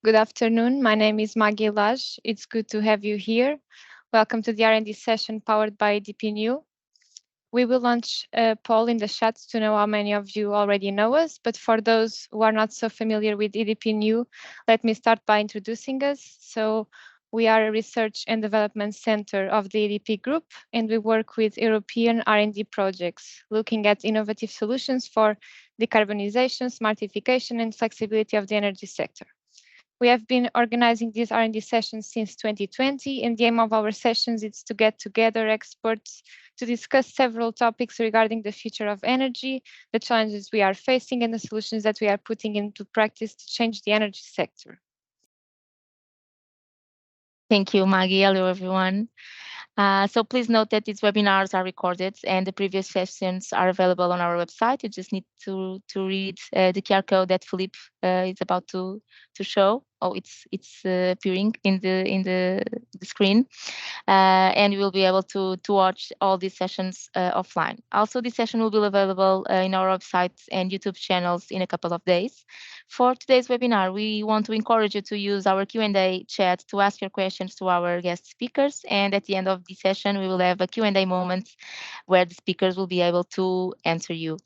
Good afternoon. My name is Maggie Laj. It's good to have you here. Welcome to the R&D session powered by EDP. We will launch a poll in the chat to know how many of you already know us. But for those who are not so familiar with EDP, let me start by introducing us. So we are a research and development center of the EDP group, and we work with European R&D projects, looking at innovative solutions for decarbonization, smartification, and flexibility of the energy sector. We have been organizing these R&D sessions since 2020, and the aim of our sessions is to get together experts to discuss several topics regarding the future of energy, the challenges we are facing, and the solutions that we are putting into practice to change the energy sector. Thank you, Maggie. Hello, everyone. So please note that these webinars are recorded and the previous sessions are available on our website. You just need to read the QR code that Philippe is about to show. Oh, it's appearing in the screen, and you will be able to watch all these sessions offline. Also, this session will be available in our website and YouTube channels in a couple of days. For today's webinar, we want to encourage you to use our Q&A chat to ask your questions to our guest speakers, and at the end of the session, we will have a Q&A moment where the speakers will be able to answer you.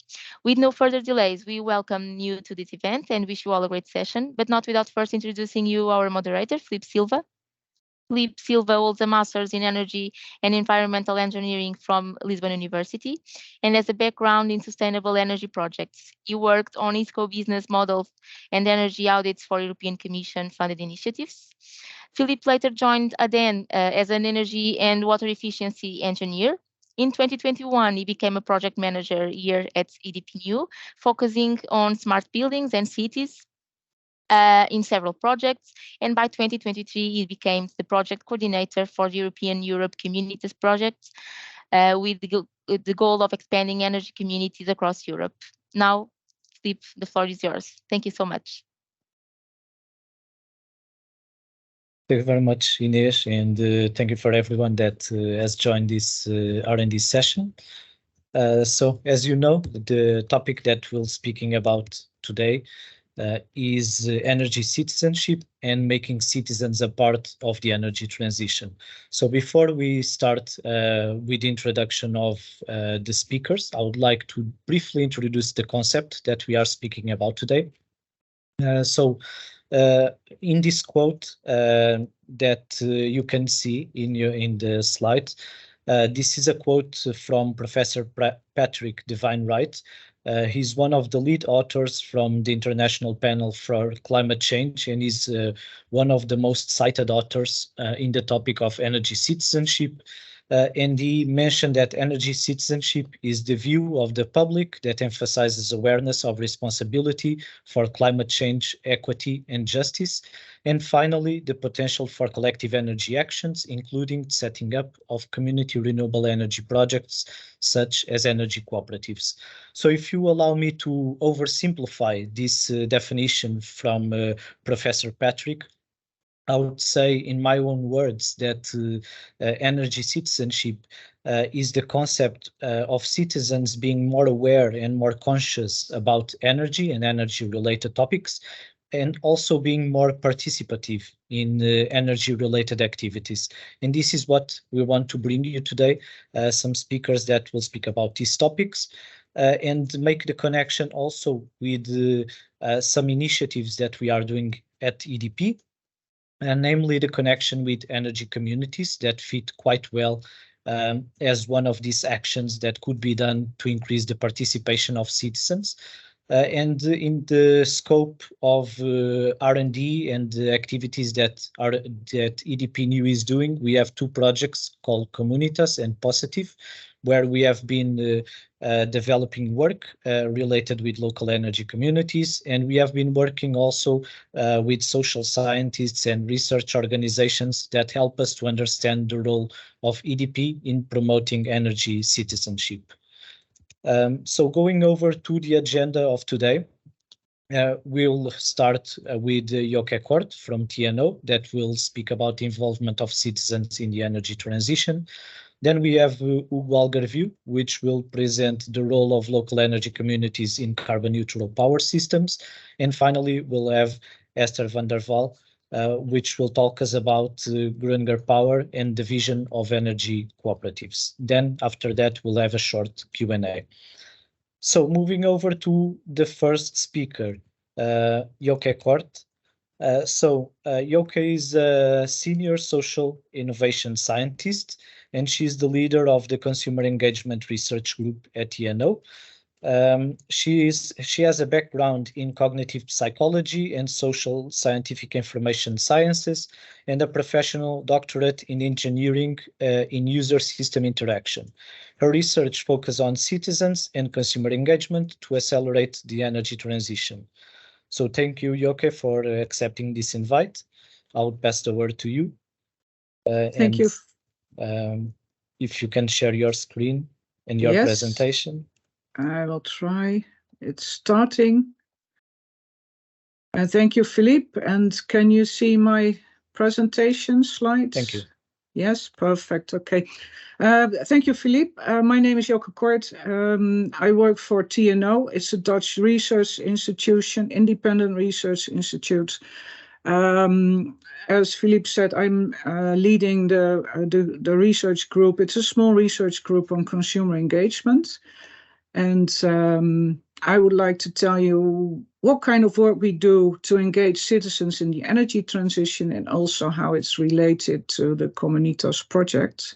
With no further delays, we welcome you to this event and wish you all a great session, but not without first introducing you our moderator, Filipe Silva. Filipe Silva holds a master's in energy and environmental engineering from Lisbon University and has a background in sustainable energy projects. He worked on ISCO business models and energy audits for European Commission funded initiatives. Filipe later joined ADEN as an energy and water efficiency engineer. In 2021, he became a project manager here at EDP, focusing on smart buildings and cities in several projects, and by 2023 he became the project coordinator for the Europe Communities projects with the goal of expanding energy communities across Europe. Now, Filipe, the floor is yours. Thank you so much. Thank you very much, Inês, and thank you for everyone that has joined this R&D session. So, as you know, the topic that we're speaking about today is energy citizenship and making citizens a part of the energy transition. So before we start with the introduction of the speakers, I would like to briefly introduce the concept that we are speaking about today. In this quote that you can see in the slide, this is a quote from Professor Patrick Devine-Wright. He's one of the lead authors from the International Panel for Climate Change, and is one of the most cited authors in the topic of energy citizenship. And he mentioned that energy citizenship is the view of the public that emphasizes awareness of responsibility for climate change, equity, and justice. And finally, the potential for collective energy actions, including setting up of community renewable energy projects, such as energy cooperatives. So if you allow me to oversimplify this definition from Professor Patrick, I would say in my own words that energy citizenship is the concept of citizens being more aware and more conscious about energy and energy-related topics, and also being more participative in energy-related activities. And this is what we want to bring you today, some speakers that will speak about these topics, and make the connection also with some initiatives that we are doing at EDP, and namely the connection with energy communities that fit quite well as one of these actions that could be done to increase the participation of citizens. And in the scope of R&D and the activities that EDP New is doing, we have two projects called Comunitas and Positive, where we have been developing work related with local energy communities. And we have been working also with social scientists and research organizations that help us to understand the role of EDP in promoting energy citizenship. So going over to the agenda of today, we'll start with Joke Kort from TNO that will speak about the involvement of citizens in the energy transition. Then we have Hugo Algarview, which will present the role of local energy communities in carbon neutral power systems. And finally, we'll have Esther van der Waal which will talk us about Grunger Power and the vision of energy cooperatives. Then after that, we'll have a short Q&A. So moving over to the first speaker, Joke Kort. Joke is a senior social innovation scientist, and she's the leader of the Consumer Engagement Research Group at TNO. She has a background in cognitive psychology and social scientific information sciences, and a professional doctorate in engineering in user system interaction. Her research focuses on citizens and consumer engagement to accelerate the energy transition. So thank you, Joke, for accepting this invite. I'll pass the word to you. Thank you. If you can share your screen and your presentation. I will try. It's starting. And thank you, Philippe. And can you see my presentation slides? Thank you. Yes, perfect. Okay. Thank you, Philippe. My name is Joke Kort. I work for TNO. It's a Dutch research institution, independent research institute. As Philippe said, I'm leading the research group. It's a small research group on consumer engagement. And I would like to tell you what kind of work we do to engage citizens in the energy transition, and also how it's related to the Comunitas project.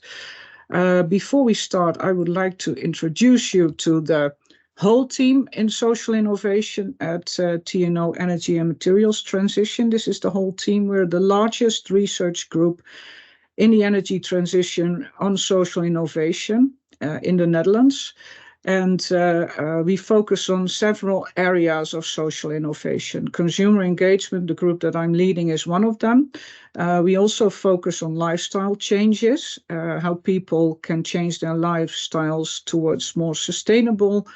Before we start, I would like to introduce you to the whole team in social innovation at TNO Energy and Materials Transition. This is the whole team. We're the largest research group in the energy transition on social innovation in the Netherlands. And we focus on several areas of social innovation. Consumer engagement, the group that I'm leading, is one of them. We also focus on lifestyle changes, how people can change their lifestyles towards more sustainable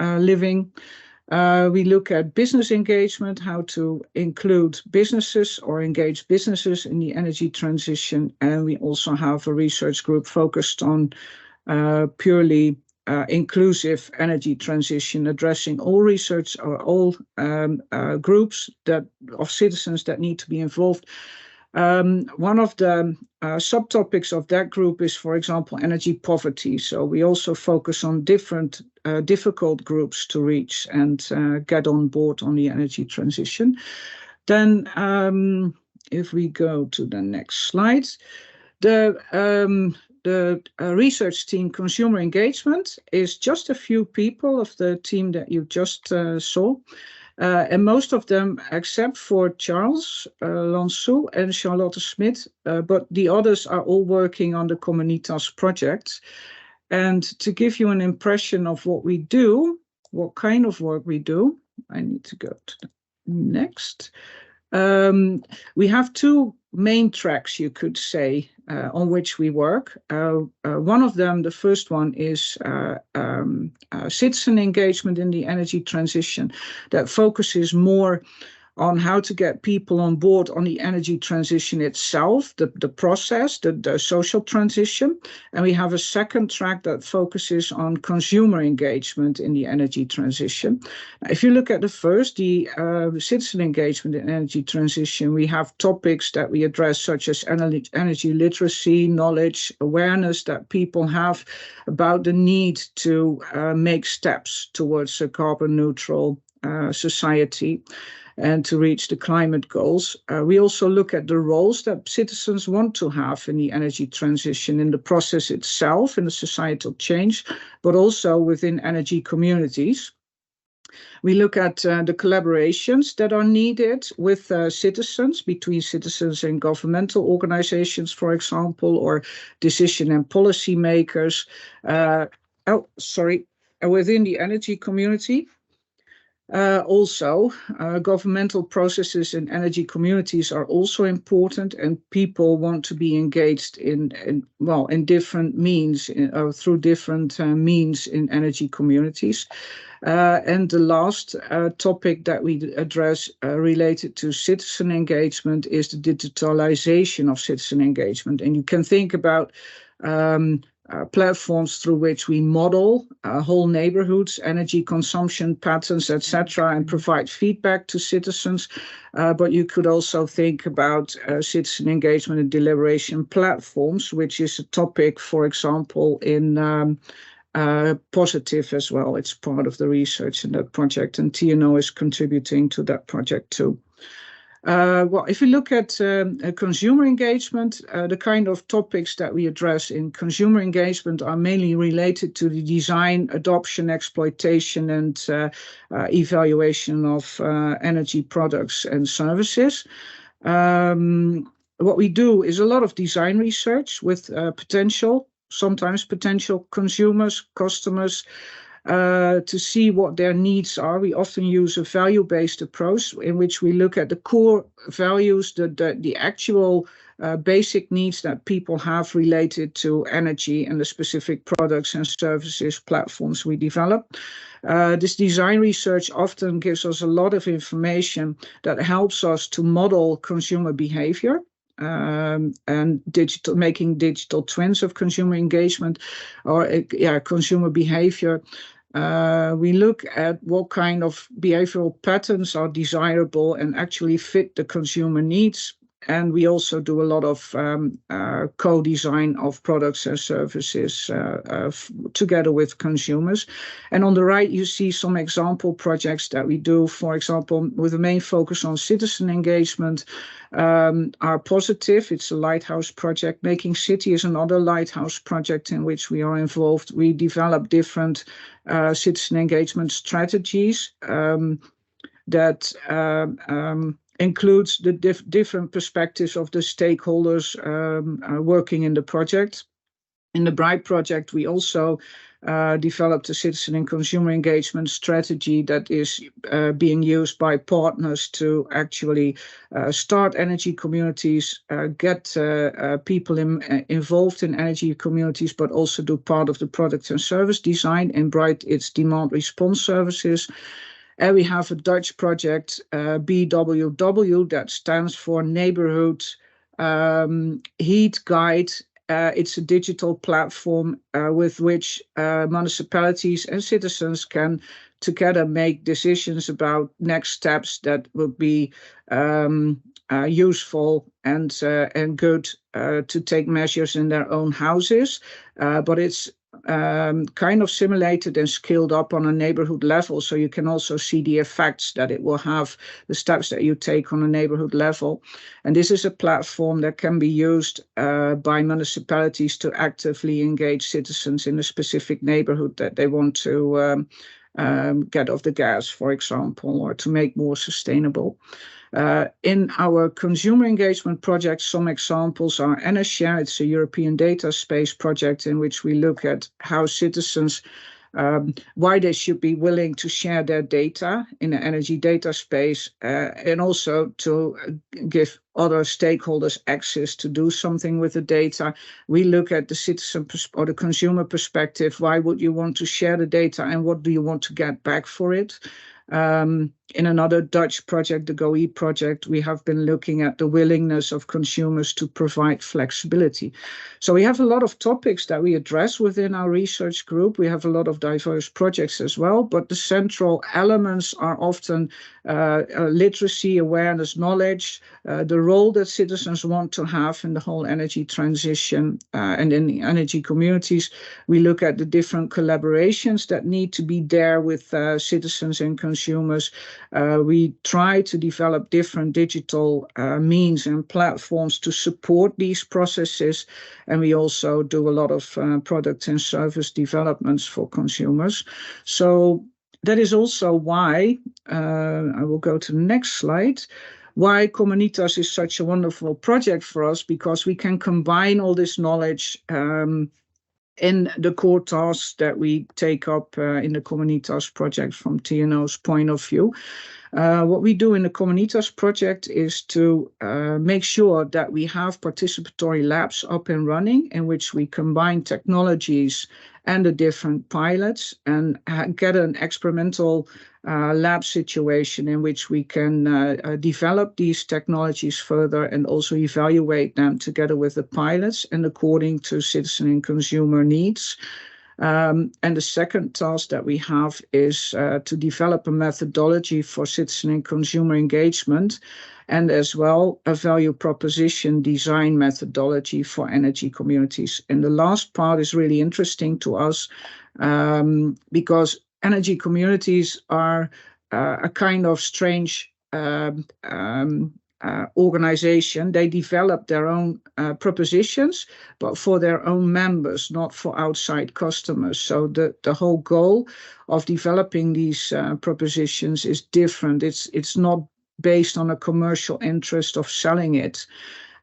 living. We look at business engagement, how to include businesses or engage businesses in the energy transition. And we also have a research group focused on purely inclusive energy transition, addressing all research or all groups of citizens that need to be involved. One of the subtopics of that group is, for example, energy poverty. So we also focus on different difficult groups to reach and get on board on the energy transition. Then if we go to the next slide, the research team, consumer engagement, is just a few people of the team that you just saw. And most of them, except for Charles Lansou and Charlotte Smit, but the others are all working on the Comunitas project. And to give you an impression of what we do, what kind of work we do, I need to go to the next. We have two main tracks, you could say, on which we work. One of them, the first one, is citizen engagement in the energy transition, that focuses more on how to get people on board on the energy transition itself, the process, the social transition. And we have a second track that focuses on consumer engagement in the energy transition. If you look at the first, the citizen engagement in energy transition, we have topics that we address, such as energy literacy, knowledge, awareness that people have about the need to make steps towards a carbon neutral society and to reach the climate goals. We also look at the roles that citizens want to have in the energy transition, in the process itself, in the societal change, but also within energy communities. We look at the collaborations that are needed with citizens, between citizens and governmental organizations, for example, or decision and policy makers. Within the energy community. Also, governmental processes in energy communities are also important, and people want to be engaged in different means, through different means in energy communities. And the last topic that we address related to citizen engagement is the digitalization of citizen engagement. And you can think about platforms through which we model whole neighborhoods, energy consumption patterns, etc., and provide feedback to citizens. But you could also think about citizen engagement and deliberation platforms, which is a topic, for example, in Positive as well. It's part of the research in that project, and TNO is contributing to that project too. Well, if you look at consumer engagement, the kind of topics that we address in consumer engagement are mainly related to the design, adoption, exploitation, and evaluation of energy products and services. What we do is a lot of design research with sometimes potential consumers, customers, to see what their needs are. We often use a value-based approach in which we look at the core values, the actual basic needs that people have related to energy and the specific products and services platforms we develop. This design research often gives us a lot of information that helps us to model consumer behavior. And making digital twins of consumer engagement or consumer behavior. We look at what kind of behavioral patterns are desirable and actually fit the consumer needs. And we also do a lot of co-design of products and services together with consumers. And on the right, you see some example projects that we do, for example, with a main focus on citizen engagement. Are Positive, it's a lighthouse project. Making City is another lighthouse project in which we are involved. We develop different citizen engagement strategies that includes the different perspectives of the stakeholders working in the project. In the Bright project, we also developed a citizen and consumer engagement strategy that is being used by partners to actually start energy communities, get people involved in energy communities, but also do part of the product and service design. In Bright, it's demand response services. And we have a Dutch project, BWW, that stands for Neighborhood Heat Guide. It's a digital platform with which municipalities and citizens can together make decisions about next steps that would be useful and good to take measures in their own houses. But it's kind of simulated and scaled up on a neighborhood level, so you can also see the effects that it will have, the steps that you take on a neighborhood level. And this is a platform that can be used by municipalities to actively engage citizens in a specific neighborhood that they want to get off the gas, for example, or to make more sustainable. In our consumer engagement project, some examples are EnerShare. It's a European data space project in which we look at how citizens, why they should be willing to share their data in the energy data space, and also to give other stakeholders access to do something with the data. We look at the citizen or the consumer perspective. Why would you want to share the data, and what do you want to get back for it? In another Dutch project, the GoE project, we have been looking at the willingness of consumers to provide flexibility. So we have a lot of topics that we address within our research group. We have a lot of diverse projects as well, but the central elements are often literacy, awareness, knowledge, the role that citizens want to have in the whole energy transition and in the energy communities. We look at the different collaborations that need to be there with citizens and consumers. We try to develop different digital means and platforms to support these processes. And we also do a lot of product and service developments for consumers. So that is also why, I will go to the next slide, why Comunitas is such a wonderful project for us, because we can combine all this knowledge in the core tasks that we take up in the Comunitas project from TNO's point of view. What we do in the Comunitas project is to make sure that we have participatory labs up and running in which we combine technologies and the different pilots, and get an experimental lab situation in which we can develop these technologies further and also evaluate them together with the pilots and according to citizen and consumer needs. And the second task that we have is to develop a methodology for citizen and consumer engagement, and as well a value proposition design methodology for energy communities. And the last part is really interesting to us because energy communities are a kind of strange organization. They develop their own propositions, but for their own members, not for outside customers. So the whole goal of developing these propositions is different. It's not based on a commercial interest of selling it.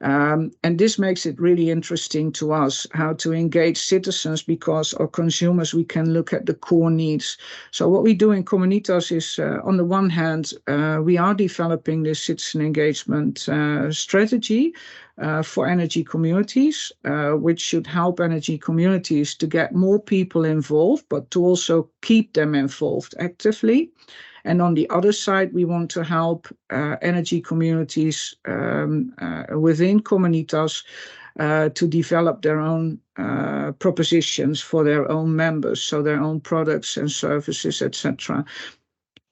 And this makes it really interesting to us how to engage citizens, because or consumers, we can look at the core needs. So what we do in Comunitas is, on the one hand, we are developing this citizen engagement strategy for energy communities, which should help energy communities to get more people involved, but to also keep them involved actively. And on the other side, we want to help energy communities within Comunitas to develop their own propositions for their own members, so their own products and services, etc.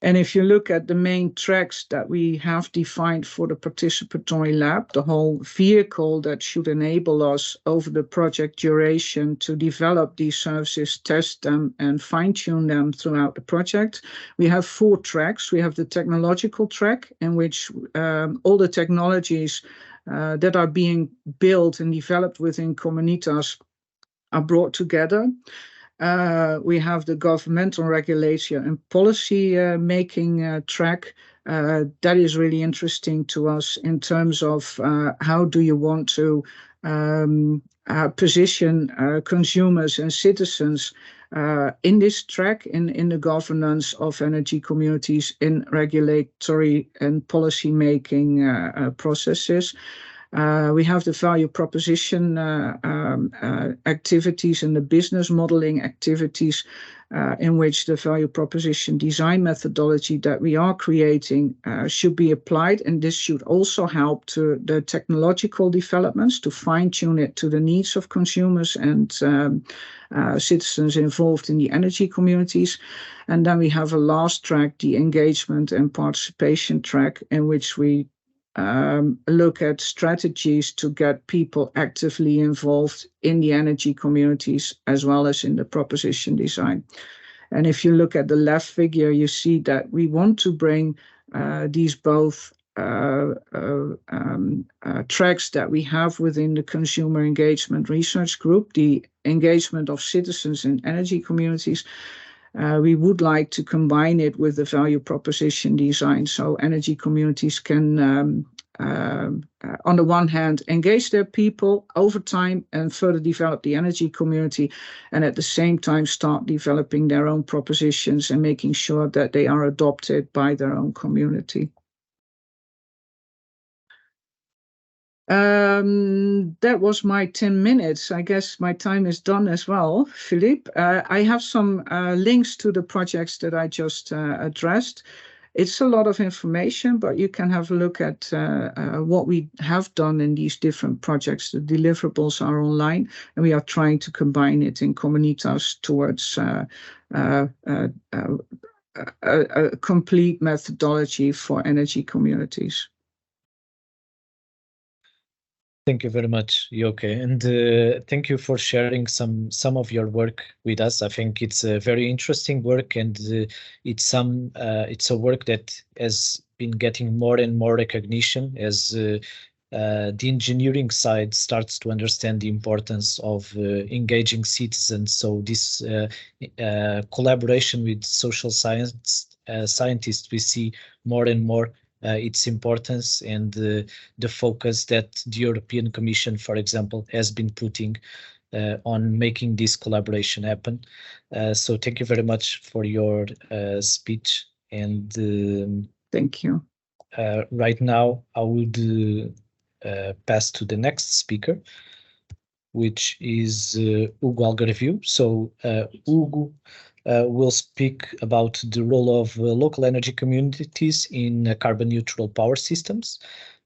And if you look at the main tracks that we have defined for the participatory lab, the whole vehicle that should enable us over the project duration to develop these services, test them, and fine-tune them throughout the project, we have 4 tracks. We have the technological track, in which all the technologies that are being built and developed within Comunitas are brought together. We have the governmental regulation and policy making track. That is really interesting to us in terms of how do you want to position consumers and citizens in this track, in the governance of energy communities, in regulatory and policy making processes. We have the value proposition activities and the business modeling activities in which the value proposition design methodology that we are creating should be applied. And this should also help to the technological developments to fine-tune it to the needs of consumers and citizens involved in the energy communities. And then we have a last track, the engagement and participation track, in which we look at strategies to get people actively involved in the energy communities as well as in the proposition design. And if you look at the left figure, you see that we want to bring these both tracks that we have within the consumer engagement research group, the engagement of citizens in energy communities. We would like to combine it with the value proposition design, so energy communities can, on the one hand, engage their people over time and further develop the energy community, and at the same time start developing their own propositions and making sure that they are adopted by their own community. That was my 10 minutes. I guess my time is done as well, Philippe. I have some links to the projects that I just addressed. It's a lot of information, but you can have a look at what we have done in these different projects. The deliverables are online, and we are trying to combine it in Comunitas towards a complete methodology for energy communities. Thank you very much, Joke, and thank you for sharing some of your work with us. I think it's a very interesting work, and it's a work that has been getting more and more recognition as the engineering side starts to understand the importance of engaging citizens. So this collaboration with social scientists, we see more and more its importance and the focus that the European Commission, for example, has been putting on making this collaboration happen. So thank you very much for your speech. And thank you. Right now, I would pass to the next speaker. which is Hugo Algarvio. So Hugo will speak about the role of local energy communities in carbon neutral power systems.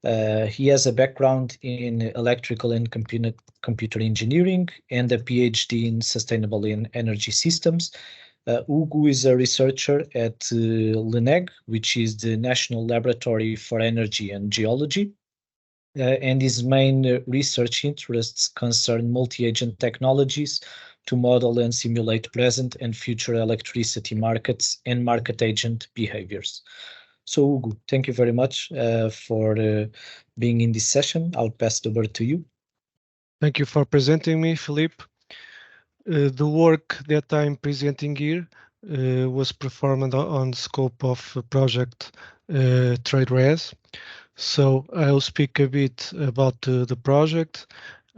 He has a background in electrical and computer engineering and a PhD in sustainable energy systems. Hugo is a researcher at LNEG, which is the National Laboratory for Energy and Geology. And his main research interests concern multi-agent technologies to model and simulate present and future electricity markets and market agent behaviors. So, Hugo, thank you very much for being in this session. I'll pass the word to you. Thank you for presenting me, Philippe. The work that I'm presenting here was performed on the scope of project TradeRes. So I'll speak a bit about the project.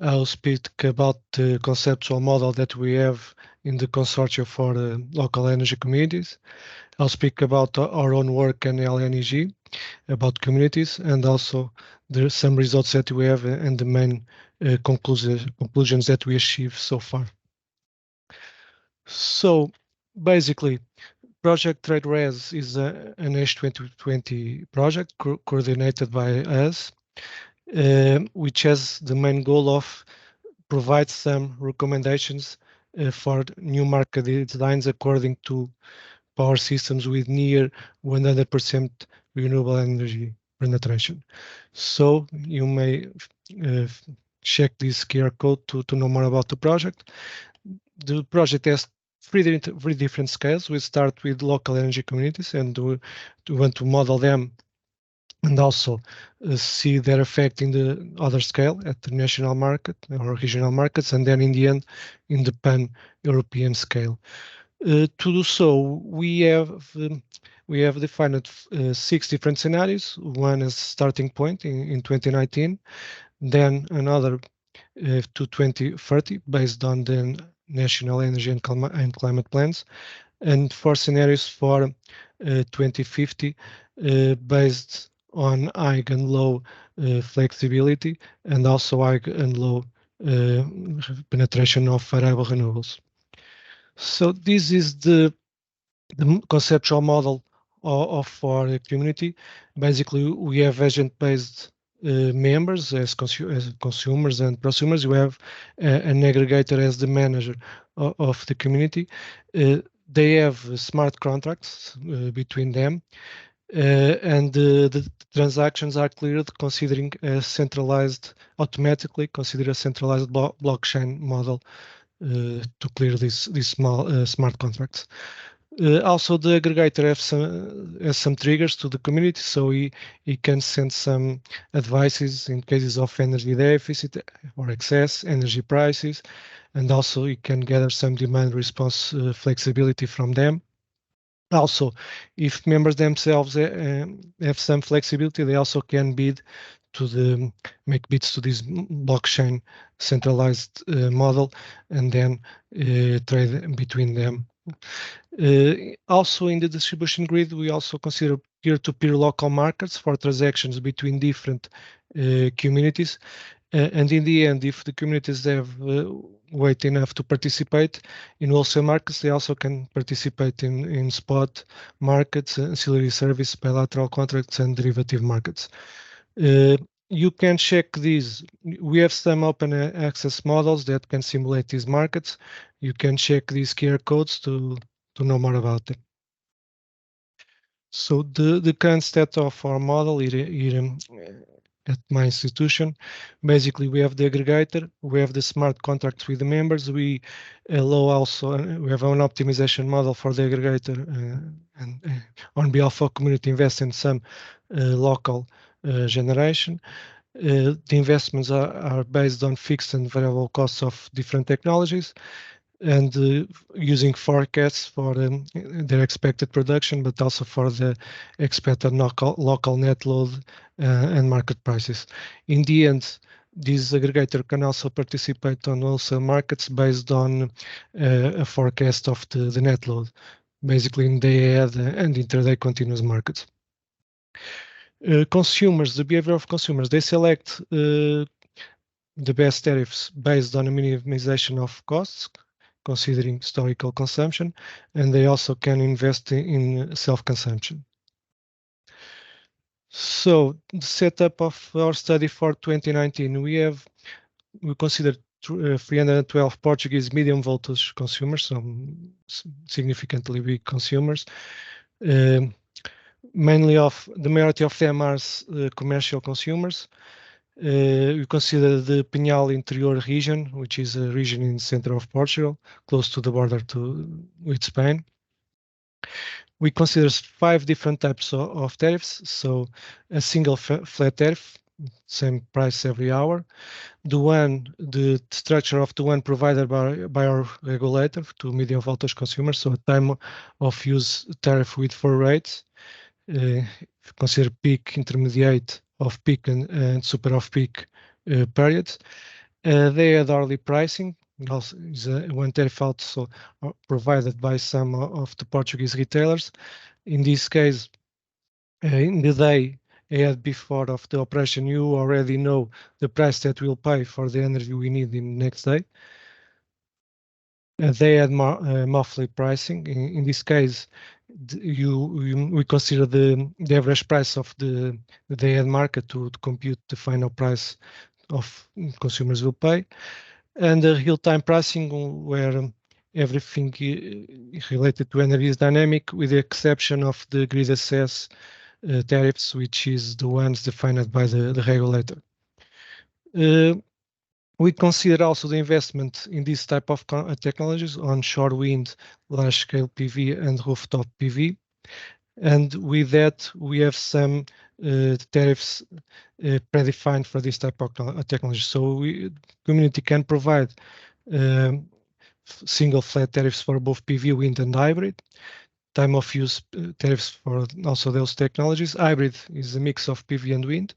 I'll speak about the conceptual model that we have in the consortium for local energy communities. I'll speak about our own work in LNEG, about communities, and also there's some results that we have and the main conclusions that we achieved so far. So basically, Project TradeRes is an H2020 project coordinated by us, which has the main goal of provide some recommendations for new market designs according to power systems with near 100% renewable energy penetration. So you may check this QR code to know more about the project. The project has three different scales. We start with local energy communities, and we want to model them and also see their effect in the other scale at the national market or regional markets, and then in the end, in the pan-European scale. To do so, we have defined 6 different scenarios. One as starting point in 2019, then another to 2030 based on the national energy and climate plans, and 4 scenarios for 2050 based on high and low flexibility and also high and low penetration of variable renewables. So this is the conceptual model of our community. Basically, we have agent-based members as consumers and prosumers. We have an aggregator as the manager of the community. They have smart contracts between them, and the transactions are cleared considering a centralized, automatically consider a centralized blockchain model to clear these smart contracts. Also, the aggregator has some triggers to the community, so he can send some advices in cases of energy deficit or excess, energy prices, and also he can gather some demand response flexibility from them. Also, if members themselves have some flexibility, they also can make bids to this blockchain centralized model and then trade between them. Also in the distribution grid, we also consider peer-to-peer local markets for transactions between different communities. And in the end, if the communities have weight enough to participate in wholesale markets, they also can participate in spot markets, ancillary service, bilateral contracts, and derivative markets. You can check these. We have some open access models that can simulate these markets. You can check these QR codes to know more about them. So the current state of our model here at my institution, basically we have the aggregator, we have the smart contracts with the members, we allow also, we have an optimization model for the aggregator and on behalf of community invest in some local generation. The investments are based on fixed and variable costs of different technologies and using forecasts for their expected production, but also for the expected local net load and market prices. In the end, this aggregator can also participate on wholesale markets based on a forecast of the net load, basically in day-ahead and intraday continuous markets. Consumers, the behavior of consumers, they select the best tariffs based on a minimization of costs, considering historical consumption, and they also can invest in self-consumption. So the setup of our study for 2019, we considered 312 Portuguese medium voltage consumers, some significantly big consumers. Mainly the majority of them are commercial consumers. We consider the Pinhal Interior region, which is a region in the center of Portugal, close to the border with Spain. We consider 5 different types of tariffs. So a single flat tariff, same price every hour. The structure of the one provided by our regulator to medium voltage consumers, so a time of use tariff with 4 rates. Consider peak, intermediate, off-peak, and super off-peak periods. They had hourly pricing. Also, is one tariff also provided by some of the Portuguese retailers. In this case, in the day ahead before of the operation, you already know the price that we'll pay for the energy we need in the next day. They had monthly pricing. In this case, we consider the average price of the day-ahead market to compute the final price of consumers will pay, and the real-time pricing where everything related to energy is dynamic, with the exception of the grid access tariffs, which is the ones defined by the regulator. We consider also the investment in this type of technologies, onshore wind, large-scale PV, and rooftop PV. And with that, we have some tariffs predefined for this type of technology. So the community can provide single flat tariffs for both PV, wind, and hybrid. Time of use tariffs for also those technologies. Hybrid is a mix of PV and wind.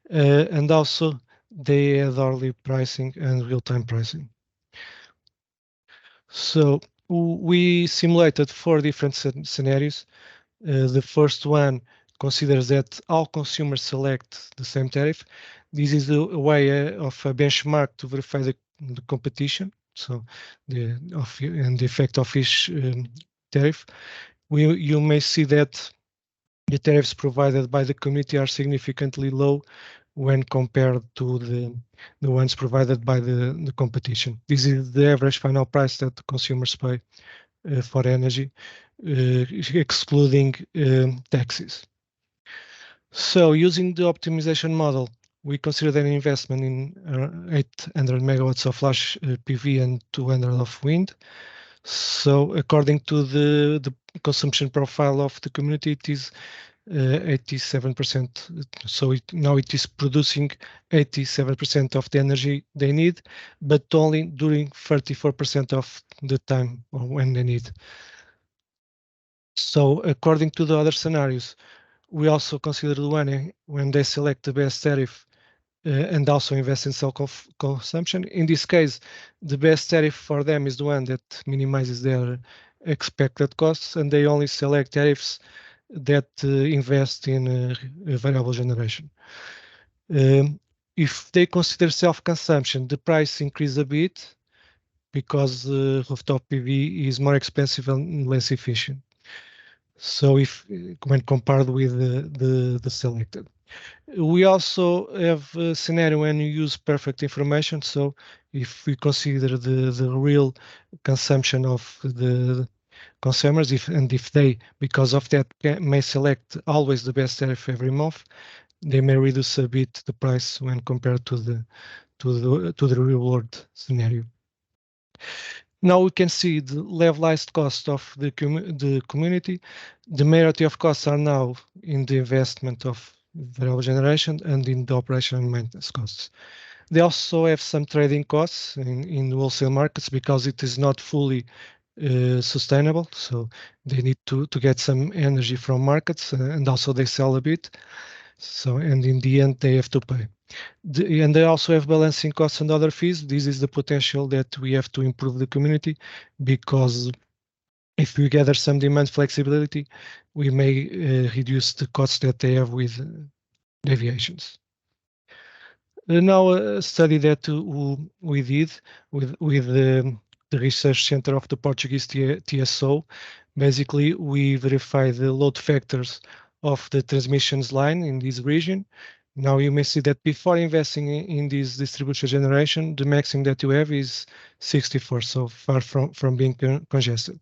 And also they have hourly pricing and real-time pricing. So we simulated 4 different scenarios. The first one considers that all consumers select the same tariff. This is a way of a benchmark to verify the competition. So the effect of each tariff. You may see that the tariffs provided by the community are significantly low when compared to the ones provided by the competition. This is the average final price that the consumers pay for energy, excluding taxes. So using the optimization model, we consider an investment in 800 megawatts of large PV and 200 of wind. So according to the consumption profile of the community, it is 87%. So now it is producing 87% of the energy they need, but only during 34% of the time when they need. So according to the other scenarios, we also consider the one when they select the best tariff and also invest in self-consumption. In this case, the best tariff for them is the one that minimizes their expected costs, and they only select tariffs that invest in variable generation. If they consider self-consumption, the price increases a bit because rooftop PV is more expensive and less efficient. So when compared with the selected. We also have a scenario when you use perfect information. So if we consider the real consumption of the consumers, if they, because of that, may select always the best tariff every month, they may reduce a bit the price when compared to the real world scenario. Now we can see the levelized cost of the community. The majority of costs are now in the investment of variable generation and in the operation and maintenance costs. They also have some trading costs in wholesale markets because it is not fully sustainable. So they need to get some energy from markets and also they sell a bit. So, and in the end, they have to pay. And they also have balancing costs and other fees. This is the potential that we have to improve the community, because if we gather some demand flexibility, we may reduce the costs that they have with deviations. Now, a study that we did with the research center of the Portuguese TSO, basically we verified the load factors of the transmissions line in this region. Now you may see that before investing in this distribution generation, the maximum that you have is 64, so far from being congested.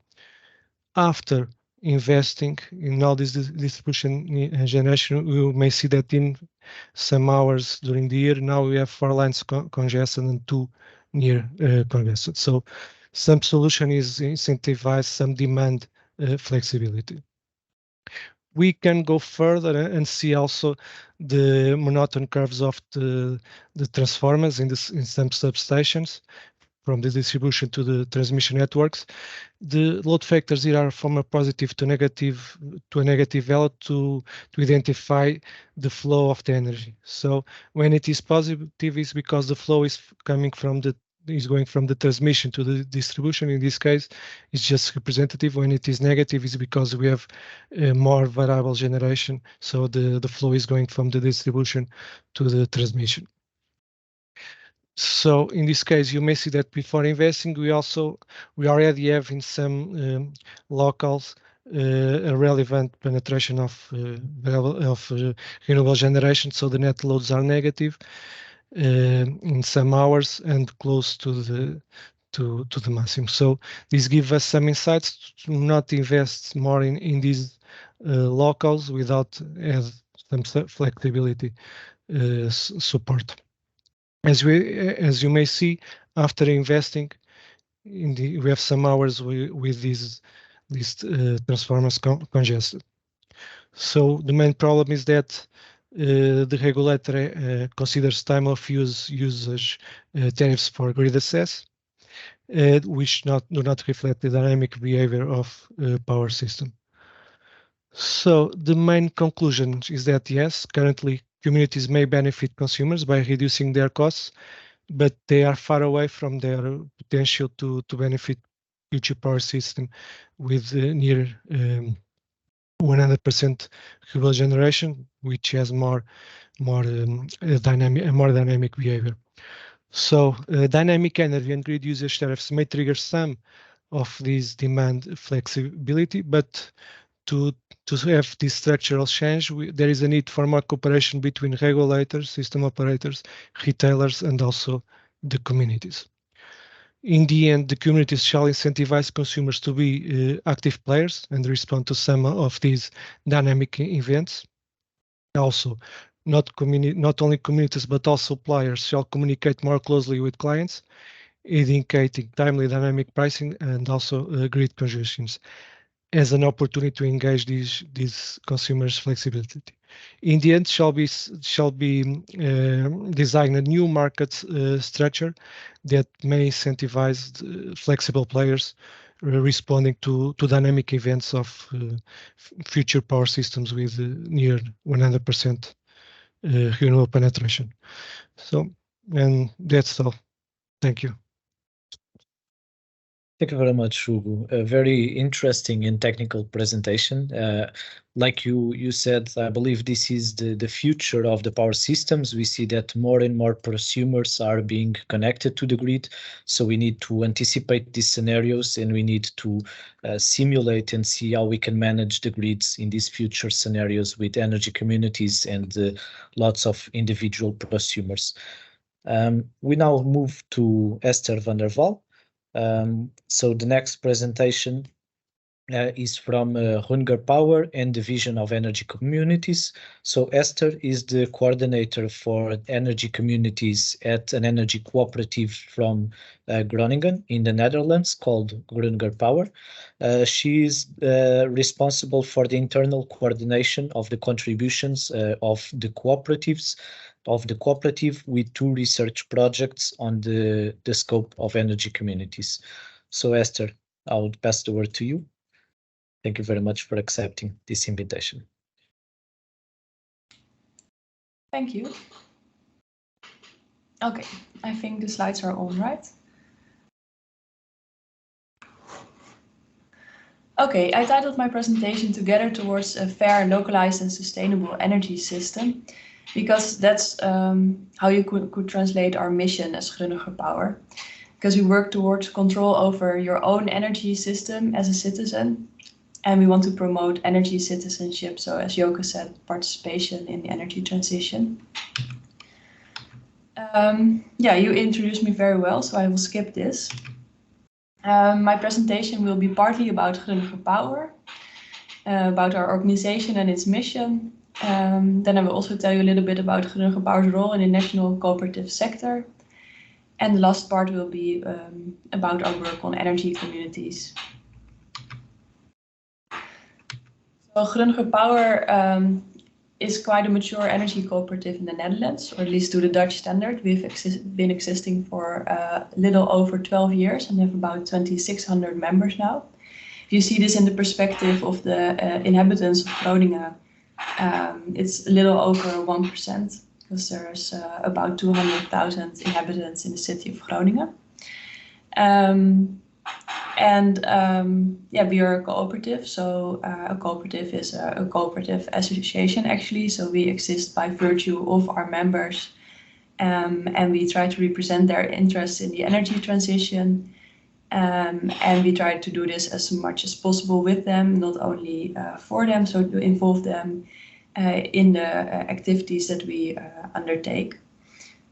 After investing in all this distribution generation, you may see that in some hours during the year, now we have 4 lines congested and 2 near congested. So some solution is incentivize some demand flexibility. We can go further and see also the monotone curves of the transformers in some substations, from the distribution to the transmission networks. The load factors here are from a positive to a negative value to identify the flow of the energy. So when it is positive, it's because the flow is going from the transmission to the distribution. In this case, it's just representative. When it is negative, it's because we have more variable generation. So the flow is going from the distribution to the transmission. So in this case, you may see that before investing, we already have in some locals a relevant penetration of renewable generation. So the net loads are negative in some hours and close to the maximum. So this gives us some insights to not invest more in these locals without some flexibility support. As you may see, after investing, we have some hours with these transformers congested. So the main problem is that the regulator considers time of usage tariffs for grid access, which do not reflect the dynamic behavior of power system. So the main conclusion is that yes, currently communities may benefit consumers by reducing their costs, but they are far away from their potential to benefit future power system with near 100% renewable generation, which has more dynamic behavior. So dynamic energy and grid usage tariffs may trigger some of these demand flexibility, but to have this structural change, there is a need for more cooperation between regulators, system operators, retailers, and also the communities. In the end, the communities shall incentivize consumers to be active players and respond to some of these dynamic events. Also, not only communities, but also suppliers shall communicate more closely with clients, indicating timely dynamic pricing and also grid congestions as an opportunity to engage these consumers' flexibility. In the end, shall be design a new market structure that may incentivize flexible players responding to dynamic events of future power systems with near 100% renewable penetration. So, and that's all. Thank you. Thank you very much, Hugo. A very interesting and technical presentation. Like you said, I believe this is the future of the power systems. We see that more and more prosumers are being connected to the grid. So we need to anticipate these scenarios and we need to simulate and see how we can manage the grids in these future scenarios with energy communities and lots of individual prosumers. We now move to Esther van der Wal. So the next presentation is from Hunger Power and Division of Energy Communities. So Esther is the coordinator for energy communities at an energy cooperative from Groningen in the Netherlands called Hunger Power. She is responsible for the internal coordination of the contributions of the cooperative with 2 research projects on the scope of energy communities. So Esther, I would pass the word to you. Thank you very much for accepting this invitation. Thank you. Okay, I think the slides are on, right? Okay, I titled my presentation Together Towards a Fair, Localized and Sustainable Energy System. because that's how you could translate our mission as Groninger Power. Because we work towards control over your own energy system as a citizen, and we want to promote energy citizenship. So as Joke said, participation in the energy transition. Yeah, you introduced me very well, so I will skip this. My presentation will be partly about Groninger Power, about our organization and its mission. Then I will also tell you a little bit about Groninger Power's role in the national cooperative sector. And the last part will be about our work on energy communities. So Groninger Power is quite a mature energy cooperative in the Netherlands, or at least to the Dutch standard. We've been existing for a little over 12 years and have about 2,600 members now. If you see this in the perspective of the inhabitants of Groningen, it's a little over 1%, because there's about 200,000 inhabitants in the city of Groningen. Yeah, we are a cooperative, so a cooperative is a cooperative association actually, so we exist by virtue of our members, and we try to represent their interests in the energy transition, and we try to do this as much as possible with them, not only for them, so to involve them in the activities that we undertake.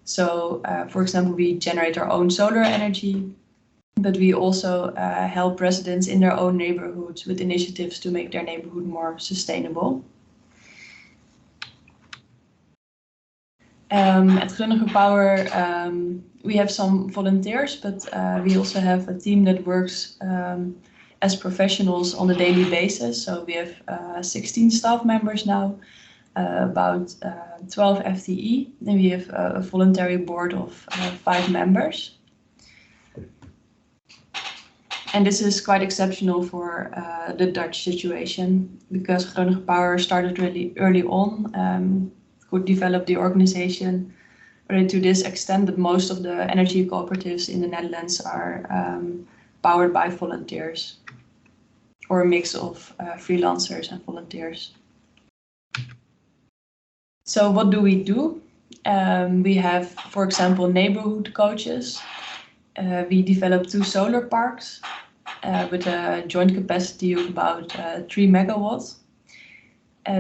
So, for example, we generate our own solar energy, but we also help residents in their own neighborhoods with initiatives to make their neighborhood more sustainable. At Groninger Power, we have some volunteers, but we also have a team that works as professionals on a daily basis. So we have 16 staff members now, about 12 FTE, and we have a voluntary board of 5 members. And this is quite exceptional for the Dutch situation, because Groninger Power started really early on, could develop the organization already to this extent, but most of the energy cooperatives in the Netherlands are powered by volunteers, or a mix of freelancers and volunteers. So what do? We have, for example, neighborhood coaches. We developed 2 solar parks with a joint capacity of about 3 megawatts.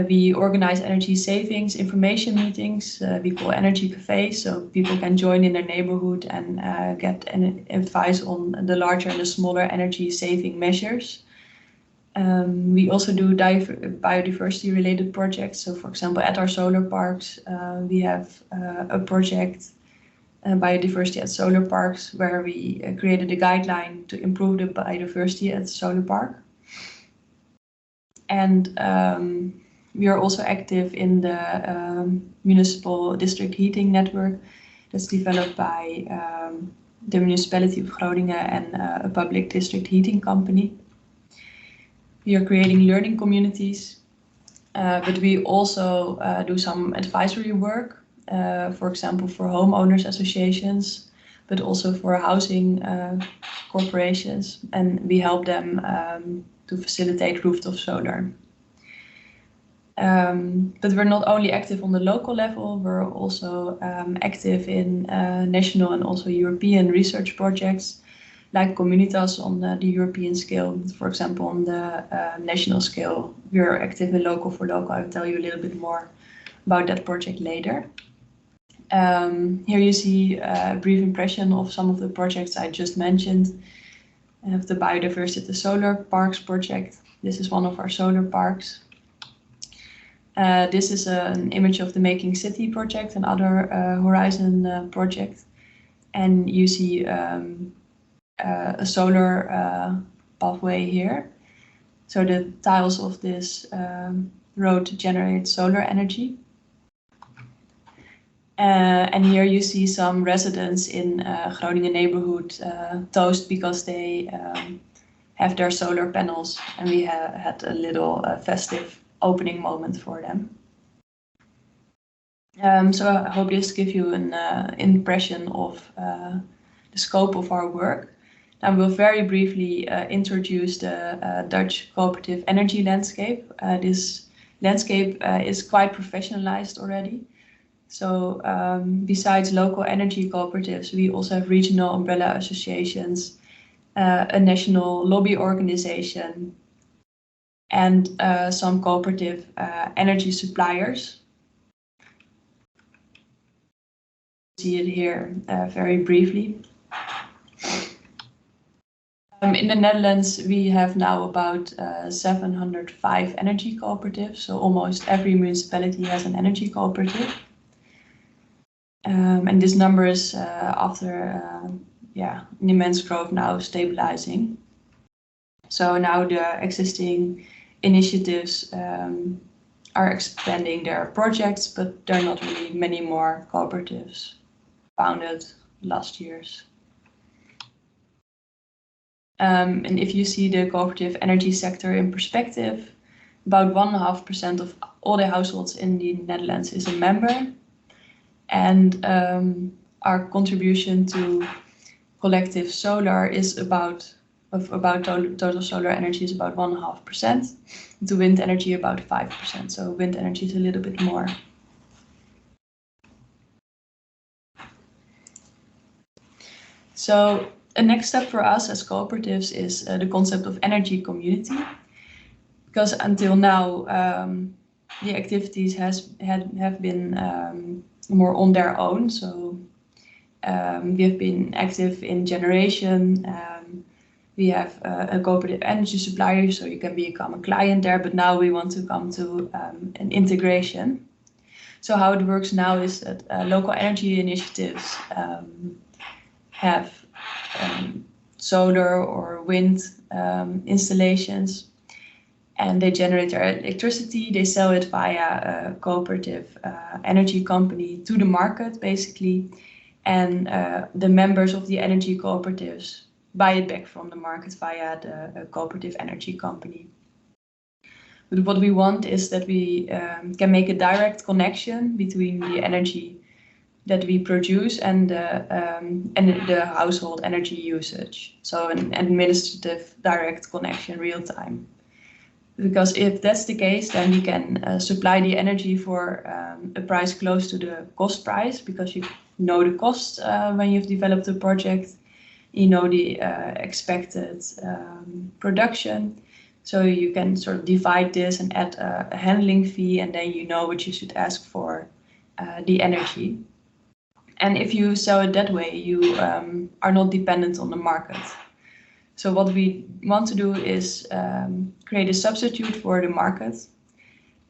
We organize energy savings information meetings. We call energy cafes, so people can join in their neighborhood and get advice on the larger and the smaller energy saving measures. We also do biodiversity related projects. So for example, at our solar parks, we have a project, biodiversity at solar parks, where we created a guideline to improve the biodiversity at the solar park. And we are also active in the municipal district heating network that's developed by the municipality of Groningen and a public district heating company. We are creating learning communities, but we also do some advisory work, for example, for homeowners associations, but also for housing corporations, and we help them to facilitate rooftop solar. But we're not only active on the local level, we're also active in national and also European research projects, like Communitas on the European scale. For example, on the national scale, we're active in Local for Local. I'll tell you a little bit more about that project later. Here you see a brief impression of some of the projects I just mentioned. I have the Biodiversity Solar Parks project. This is one of our solar parks. This is an image of the Making City project, another Horizon project. And you see a solar pathway here. So the tiles of this road generate solar energy. And here you see some residents in Groningen neighborhood toast because they have their solar panels, and we had a little festive opening moment for them. So I hope this gives you an impression of the scope of our work. I will very briefly introduce the Dutch cooperative energy landscape. This landscape is quite professionalized already. So besides local energy cooperatives, we also have regional umbrella associations, a national lobby organization, and some cooperative energy suppliers. See it here very briefly. In the Netherlands, we have now about 705 energy cooperatives, so almost every municipality has an energy cooperative. And this number is after an immense growth now stabilizing. So now the existing initiatives are expanding their projects, but there are not really many more cooperatives founded last years. And if you see the cooperative energy sector in perspective, about 1.5% of all the households in the Netherlands is a member. And our contribution to collective solar is about total solar energy is about 1.5%. To wind energy about 5%. So wind energy is a little bit more. So a next step for us as cooperatives is the concept of energy community, because until now the activities have been more on their own. So we have been active in generation. We have a cooperative energy supplier, so you can become a client there. But now we want to come to an integration. So how it works now is that local energy initiatives have solar or wind installations, and they generate their electricity. They sell it via a cooperative energy company to the market, basically, and the members of the energy cooperatives buy it back from the market via the cooperative energy company. But what we want is that we can make a direct connection between the energy that we produce and the household energy usage. So an administrative direct connection, real time. Because if that's the case, then we can supply the energy for a price close to the cost price, because you know the cost when you've developed a project, you know the expected production. So you can sort of divide this and add a handling fee, and then you know what you should ask for the energy. And if you sell it that way, you are not dependent on the market. So what we want to do is create a substitute for the market.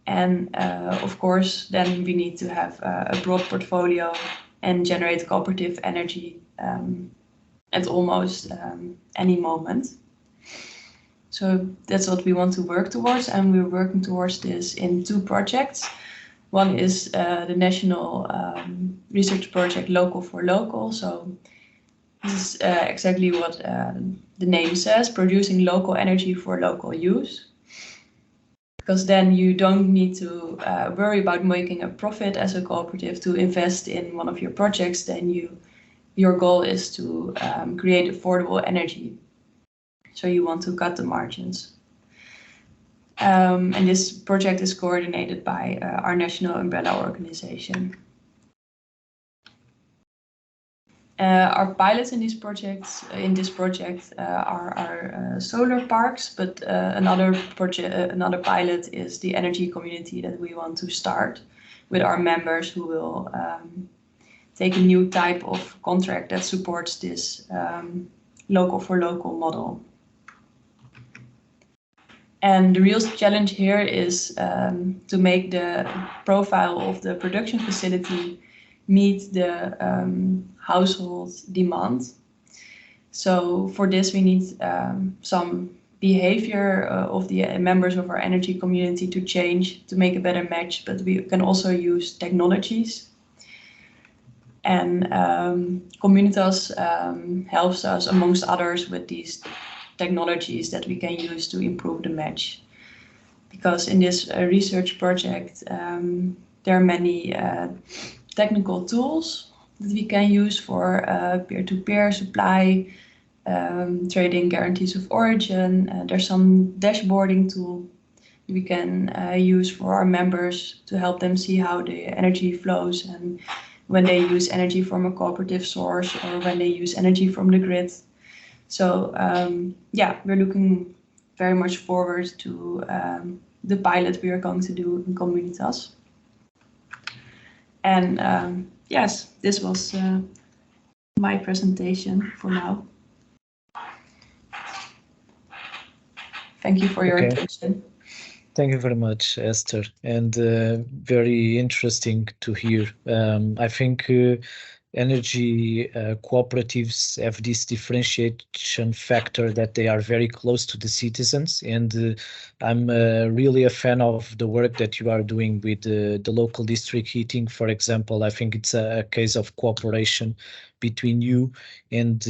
And of course, then we need to have a broad portfolio and generate cooperative energy at almost any moment. So that's what we want to work towards, and we're working towards this in 2 projects. One is the national research project Local for Local. So this is exactly what the name says, producing local energy for local use. Because then you don't need to worry about making a profit as a cooperative to invest in one of your projects. Then your goal is to create affordable energy. So you want to cut the margins. And this project is coordinated by our national umbrella organization. Our pilots in this project are solar parks, but another pilot is the energy community that we want to start with our members, who will take a new type of contract that supports this local for local model. And the real challenge here is to make the profile of the production facility meet the household demand. So for this, we need some behavior of the members of our energy community to change, to make a better match, but we can also use technologies. And Communitas helps us, amongst others, with these technologies that we can use to improve the match. Because in this research project, there are many technical tools that we can use for peer-to-peer supply, trading guarantees of origin. There's some dashboarding tool we can use for our members to help them see how the energy flows and when they use energy from a cooperative source or when they use energy from the grid. So yeah, we're looking very much forward to the pilot we are going to do in Comunitas. And yes, this was my presentation for now. Thank you for your attention. Thank you very much, Esther, and very interesting to hear. I think energy cooperatives have this differentiation factor that they are very close to the citizens, and I'm really a fan of the work that you are doing with the local district heating, for example. I think it's a case of cooperation between you and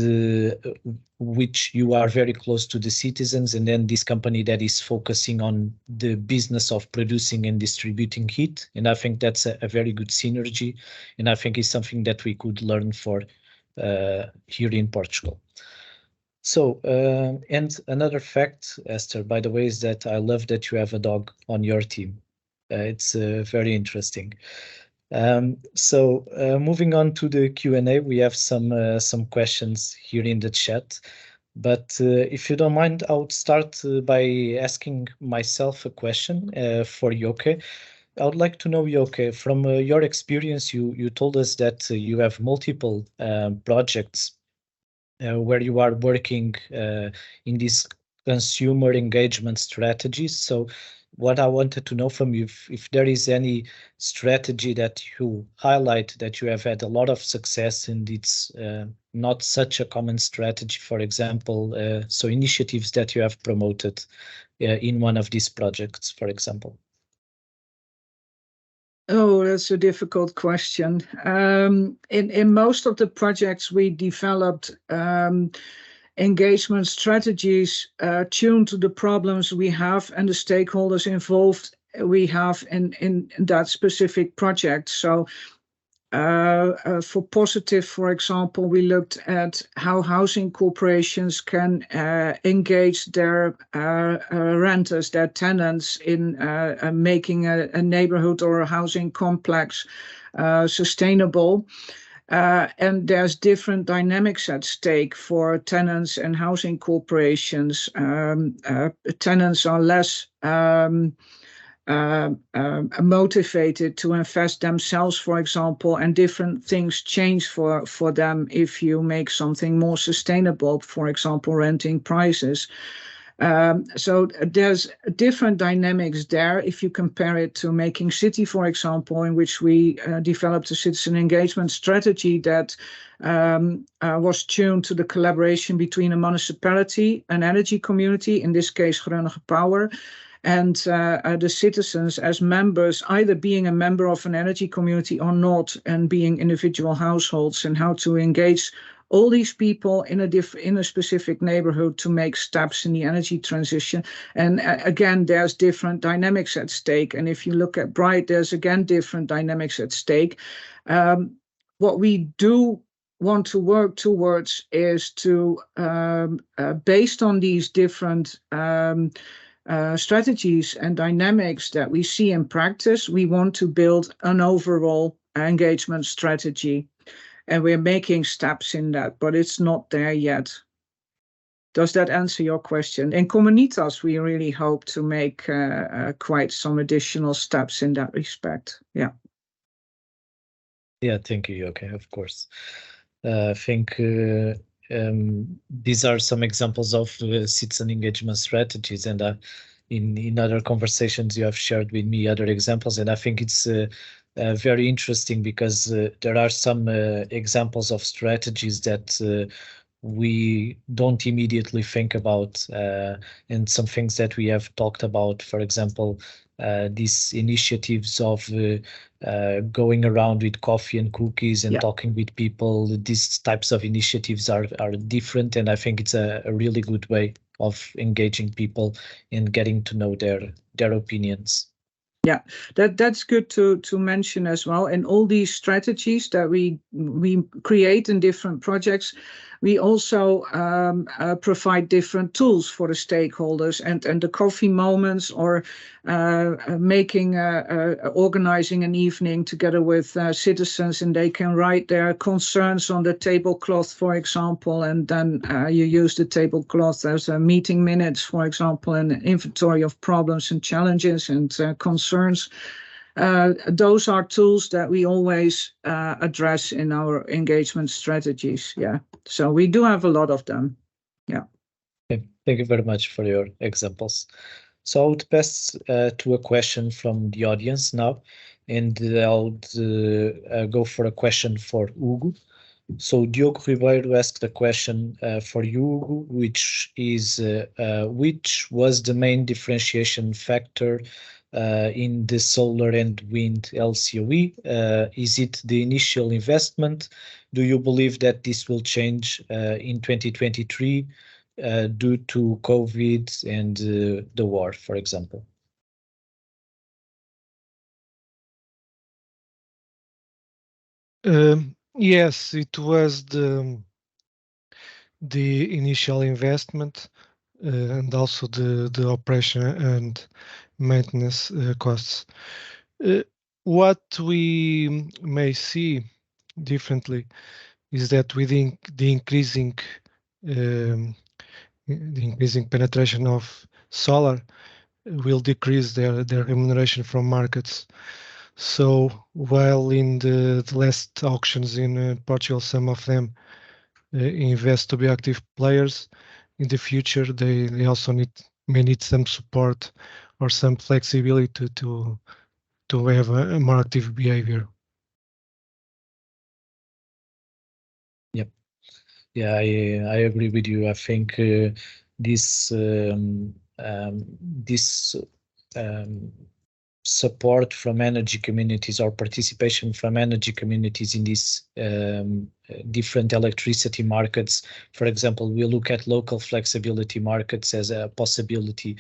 which you are very close to the citizens, and then this company that is focusing on the business of producing and distributing heat. And I think that's a very good synergy, and I think it's something that we could learn for here in Portugal. So, and another fact, Esther, by the way, is that I love that you have a dog on your team. It's very interesting. So moving on to the Q&A, we have some questions here in the chat. But if you don't mind, I would start by asking myself a question for Joke. I would like to know, Joke, from your experience, you told us that you have multiple projects where you are working in these consumer engagement strategies. So what I wanted to know from you, if there is any strategy that you highlight that you have had a lot of success and it's not such a common strategy, for example, so initiatives that you have promoted in one of these projects, for example. Oh, that's a difficult question. In most of the projects we developed engagement strategies tuned to the problems we have and the stakeholders involved we have in that specific project. So for positive, for example, we looked at how housing corporations can engage their renters, their tenants in making a neighborhood or a housing complex sustainable. And there's different dynamics at stake for tenants and housing corporations. Tenants are less motivated to invest themselves, for example, and different things change for them if you make something more sustainable, for example, renting prices. So there's different dynamics there if you compare it to Making City, for example, in which we developed a citizen engagement strategy that was tuned to the collaboration between a municipality, an energy community, in this case, Groningen Power, and the citizens as members, either being a member of an energy community or not, and being individual households, and how to engage all these people in a specific neighborhood to make steps in the energy transition. And again, there's different dynamics at stake. And if you look at Bright, there's again different dynamics at stake. What we do want to work towards is to, based on these different strategies and dynamics that we see in practice, we want to build an overall engagement strategy. And we're making steps in that, but it's not there yet. Does that answer your question? In Comunitas, we really hope to make quite some additional steps in that respect. Yeah. Yeah, thank you, okay, of course. I think these are some examples of citizen engagement strategies, and in other conversations you have shared with me other examples, and I think it's very interesting because there are some examples of strategies that we don't immediately think about, and some things that we have talked about, for example, these initiatives of going around with coffee and cookies and talking with people. These types of initiatives are different, and I think it's a really good way of engaging people and getting to know their opinions. Yeah, that's good to mention as well. And all these strategies that we create in different projects, We also provide different tools for the stakeholders, and the coffee moments, or organizing an evening together with citizens, and they can write their concerns on the tablecloth, for example, and then you use the tablecloth as a meeting minutes, for example, and an inventory of problems and challenges and concerns. Those are tools that we always address in our engagement strategies. Yeah, so we do have a lot of them. Yeah. Okay. Thank you very much for your examples. So I would pass to a question from the audience now, and I would go for a question for Hugo. So Diogo Ribeiro asked a question for you, Hugo, which is which was the main differentiation factor in the solar and wind LCOE? Is it the initial investment? Do you believe that this will change in 2023 due to COVID and the war, for example? Yes, it was the initial investment and also the operation and maintenance costs. What we may see differently is that within the increasing penetration of solar will decrease their remuneration from markets. So while in the last auctions in Portugal, some of them invest to be active players, in the future they also may need some support or some flexibility to have a more active behavior. Yep. Yeah, I agree with you. I think this support from energy communities or participation from energy communities in these different electricity markets. For example, we look at local flexibility markets as a possibility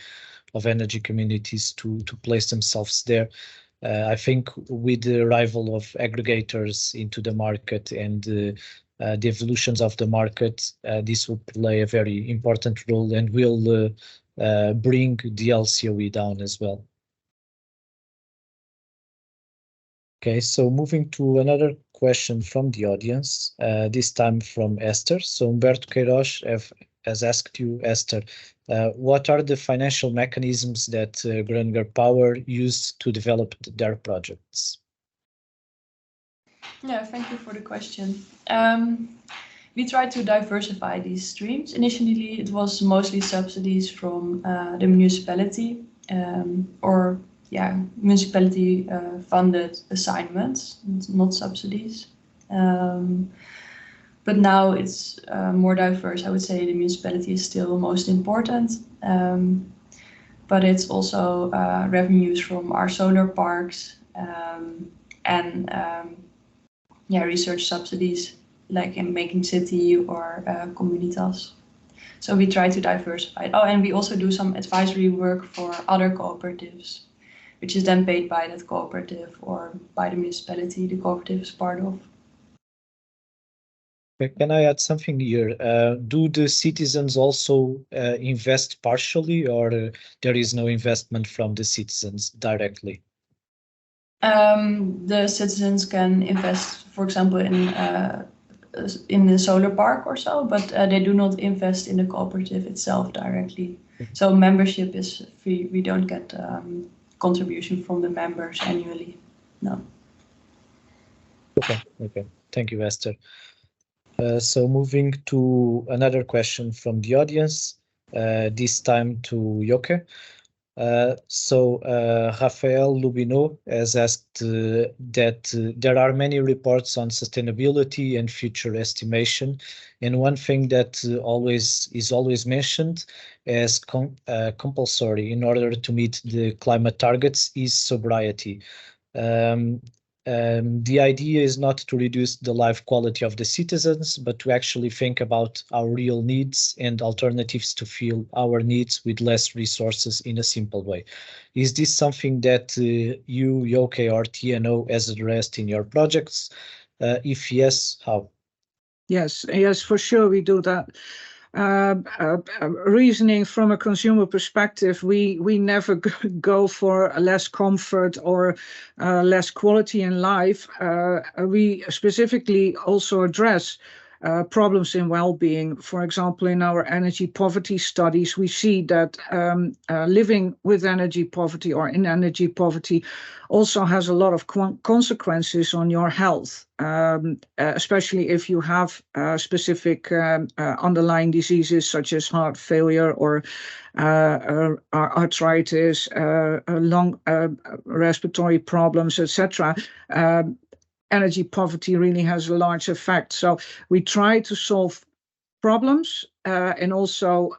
of energy communities to place themselves there. I think with the arrival of aggregators into the market and the evolutions of the market, this will play a very important role and will bring the LCOE down as well. Okay, so moving to another question from the audience, this time from Esther. So Humberto Queiroz has asked you, Esther, what are the financial mechanisms that Groninger Power used to develop their projects? Yeah, thank you for the question. We tried to diversify these streams. Initially, it was mostly subsidies from the municipality or municipality funded assignments, not subsidies. But now it's more diverse. I would say the municipality is still most important, but it's also revenues from our solar parks and research subsidies, like in Making City or Comunitas. So we try to diversify. Oh, and we also do some advisory work for other cooperatives, which is then paid by that cooperative or by the municipality the cooperative is part of. Can I add something here? Do the citizens also invest partially, or there is no investment from the citizens directly? The citizens can invest, for example, in the solar park or so, but they do not invest in the cooperative itself directly. So membership is free. We don't get contribution from the members annually. No. Okay. Thank you, Esther. So moving to another question from the audience, this time to Joke. Rafael Lubino has asked that there are many reports on sustainability and future estimation, and one thing that is always mentioned as compulsory in order to meet the climate targets is sobriety. The idea is not to reduce the life quality of the citizens, but to actually think about our real needs and alternatives to fill our needs with less resources in a simple way. Is this something that you, Joke, or TNO has addressed in your projects? If yes, how? Yes, for sure we do that. Reasoning from a consumer perspective, we never go for less comfort or less quality in life. We specifically also address problems in well-being. For example, in our energy poverty studies, we see that living with energy poverty or in energy poverty also has a lot of consequences on your health, especially if you have specific underlying diseases such as heart failure or arthritis, lung respiratory problems, etc. Energy poverty really has a large effect. So we try to solve problems and also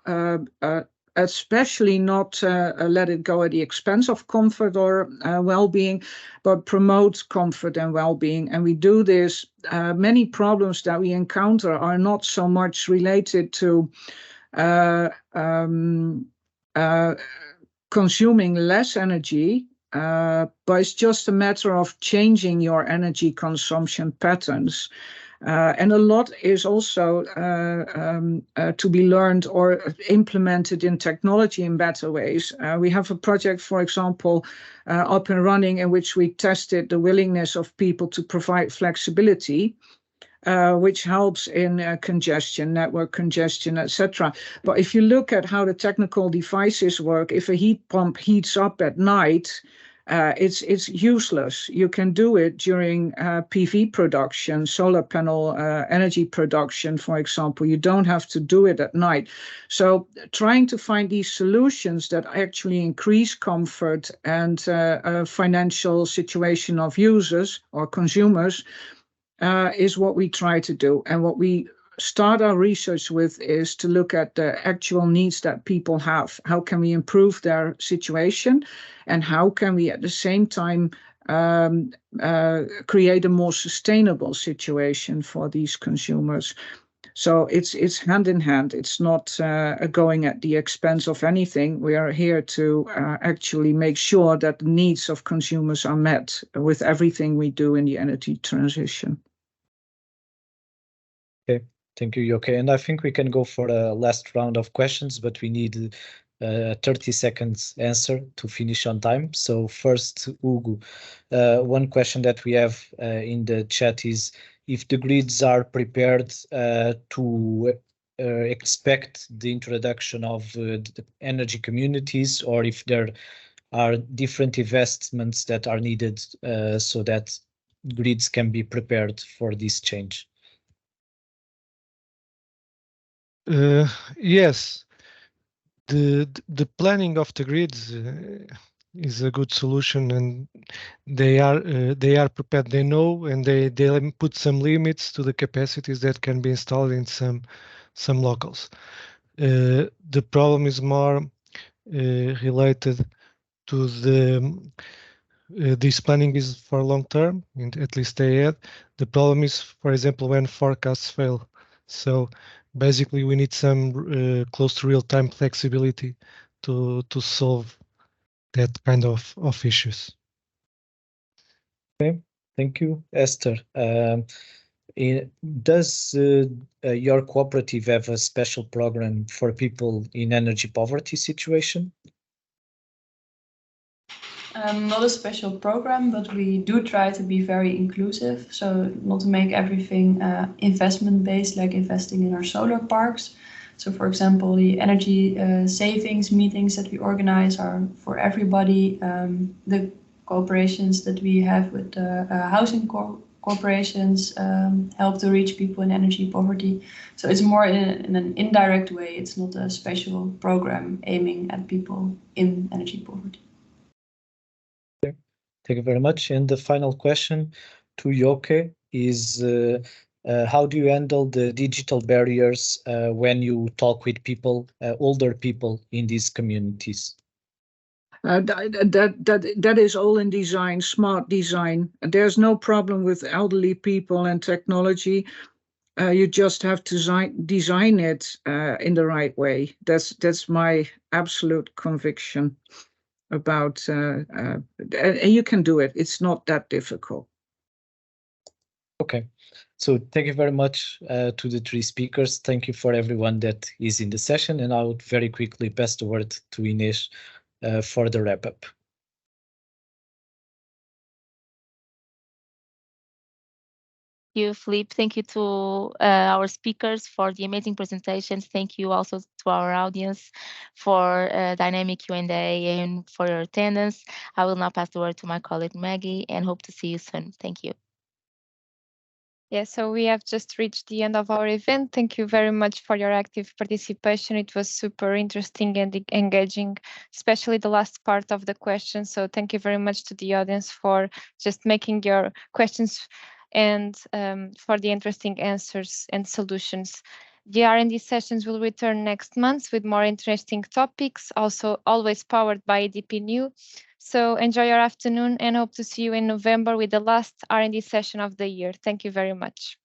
especially not let it go at the expense of comfort or well-being, but promote comfort and well-being. And we do this, many problems that we encounter are not so much related to consuming less energy, but it's just a matter of changing your energy consumption patterns. And a lot is also to be learned or implemented in technology in better ways. We have a project, for example, up and running in which we tested the willingness of people to provide flexibility, which helps in congestion, network congestion, etc. But if you look at how the technical devices work, if a heat pump heats up at night, it's useless. You can do it during PV production, solar panel energy production, for example. You don't have to do it at night. So trying to find these solutions that actually increase comfort and financial situation of users or consumers is what we try to do. And what we start our research with is to look at the actual needs that people have. How can we improve their situation? And how can we at the same time create a more sustainable situation for these consumers? So it's hand in hand. It's not going at the expense of anything. We are here to actually make sure that the needs of consumers are met with everything we do in the energy transition. Okay, thank you, Joke. And I think we can go for a last round of questions, but we need 30 seconds answer to finish on time. So first, Hugo, one question that we have in the chat is if the grids are prepared to expect the introduction of the energy communities, or if there are different investments that are needed so that grids can be prepared for this change. Yes, the planning of the grids is a good solution, and they are prepared. They know, and they put some limits to the capacities that can be installed in some locals. The problem is more related to this planning is for long term, and at least ahead. The problem is, for example, when forecasts fail. So basically, we need some close to real-time flexibility to solve that kind of issues. Okay, thank you, Esther. Does your cooperative have a special program for people in energy poverty situation? Not a special program, but we do try to be very inclusive. So not to make everything investment based, like investing in our solar parks. So for example, the energy savings meetings that we organize are for everybody. The cooperations that we have with housing corporations help to reach people in energy poverty. So it's more in an indirect way. It's not a special program aiming at people in energy poverty. Thank you very much. And the final question to Joke is how do you handle the digital barriers when you talk with people, older people in these communities? That is all in design, smart design. There's no problem with elderly people and technology. You just have to design it in the right way. That's my absolute conviction about, and you can do it. It's not that difficult. Okay, so thank you very much to the three speakers. Thank you for everyone that is in the session, and I would very quickly pass the word to Inês for the wrap-up. Thank you, Philippe. Thank you to our speakers for the amazing presentations. Thank you also to our audience for dynamic Q&A and for your attendance. I will now pass the word to my colleague Maggie and hope to see you soon. Thank you. Yeah, so we have just reached the end of our event. Thank you very much for your active participation. It was super interesting and engaging, especially the last part of the question. So thank you very much to the audience for just making your questions and for the interesting answers and solutions. The R&D sessions will return next month with more interesting topics, also always powered by EDP New. So enjoy your afternoon and hope to see you in November with the last R&D session of the year. Thank you very much.